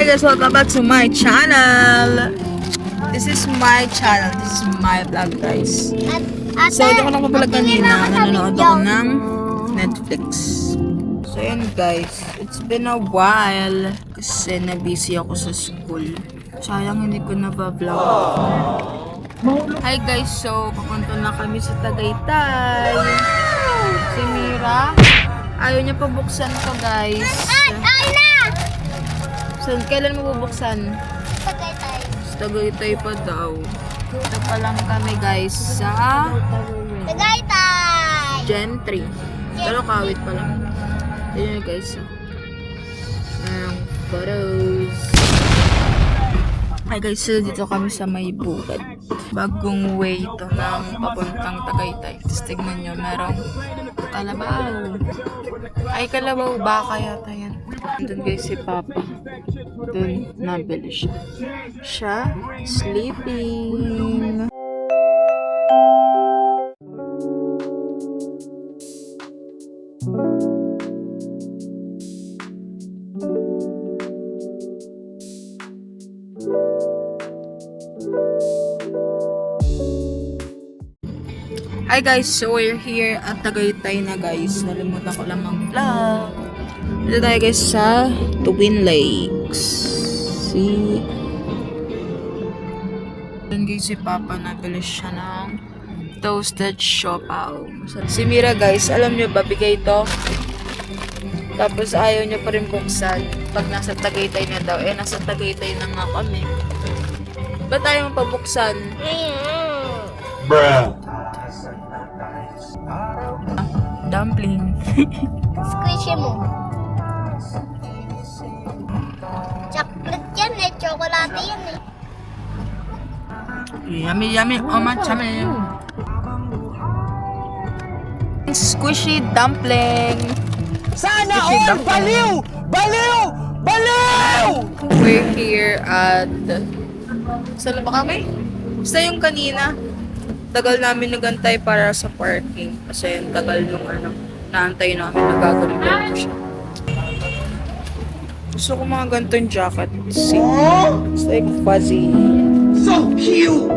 guys, welcome back to my channel. This is my channel. This is my vlog, guys. So, hindi ko lang papalag kanina. Nanonood ako ng Netflix. So, yun guys. It's been a while. Kasi na-busy ako sa school. Sayang hindi ko na-vlog. Hi guys, so papunta na kami sa Tagaytay. Si Mira, ayaw niya pa buksan to guys. So, kailan mo bubuksan? Tagaytay. Tagaytay pa daw. Ito pa lang kami guys sa Tagaytay. Gen 3. Pero kawit pa lang. Ayan guys. Photos. Hi guys, so dito kami sa may bukid. Bagong way ito ng papuntang Tagaytay. Tapos tignan nyo, merong kalabaw. Ay, kalabaw, baka yata yan. Doon guys si Papa. Doon, nabili siya. Siya, sleeping. Hi guys, so we're here at Tagaytay na guys. Nalimutan ko lang mag-vlog. Dito tayo guys sa Twin Lakes. See? Doon guys si Papa, nabili siya ng toasted siopaw. Si Mira guys, alam nyo ba, bigay ito. Tapos ayaw niya pa rin buksan. Pag nasa Tagaytay na daw, eh nasa Tagaytay na nga kami. Ba't tayo mapabuksan? Bruh. Dumpling. Squishy mo. Chocolate yan eh. Chocolate yan eh. Yummy, yummy. Oh, my yummy. Squishy dumpling. Sana all baliw! Baliw! Baliw! We're here at... Saan ba kami? Basta yung kanina. Tagal namin nagantay para sa parking. Kasi yung tagal nung naantay namin, nagagawin ko siya. Gusto ko mga ganitong jacket. See? It's like fuzzy. So cute!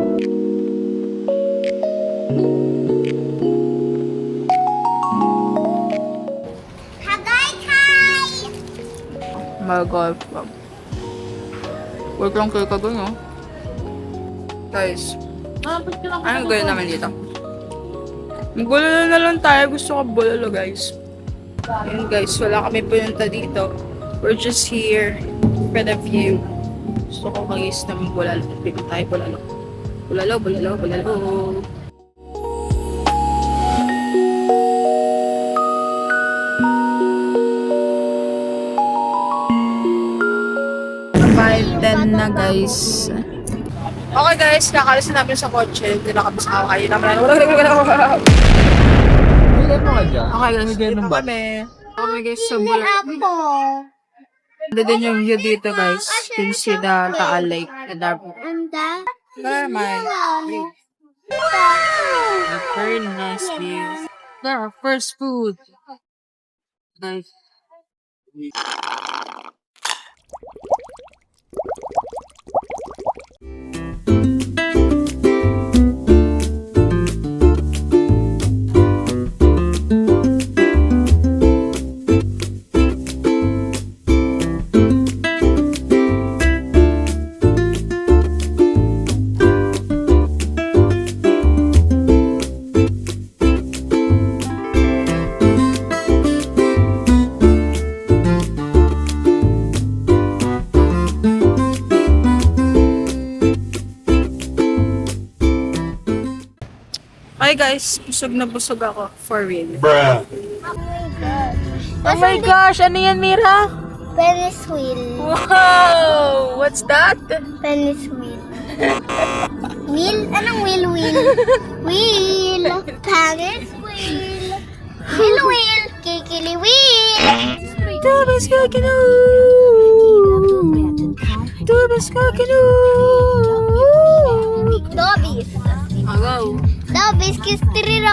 Tagaytay! My golf club. Wait lang kayo kagawin, oh. Guys, anong gawin naman dito? Bulalo na lang tayo. Gusto ko bulalo, guys. Ayun, guys. Wala kami punta dito. We're just here for the view. Gusto ko guys na bulalo. Bigyan tayo bulalo. Bulalo, bulalo, bulalo. Na guys. Okay guys, kakalis na namin sa kotse. Hindi na kami sa kakain namin. Okay guys, dito kami. Okay guys, sa bulak. Ganda din yung view dito guys. You can see the Taal Lake. Normal. Very nice view. There are first food. Guys. Hi guys, busog na busog ako. For real. Bruh. Oh my gosh, ano yan, Mira? Venice wheel. Wow! What's that? Venice wheel. Wheel? Anong wheel? Wheel. Venice wheel. Wheel. Kikili wheel. Tubas kakino! Tubas kakino! Dobbies. Agaw. Dobbies kiss tirira.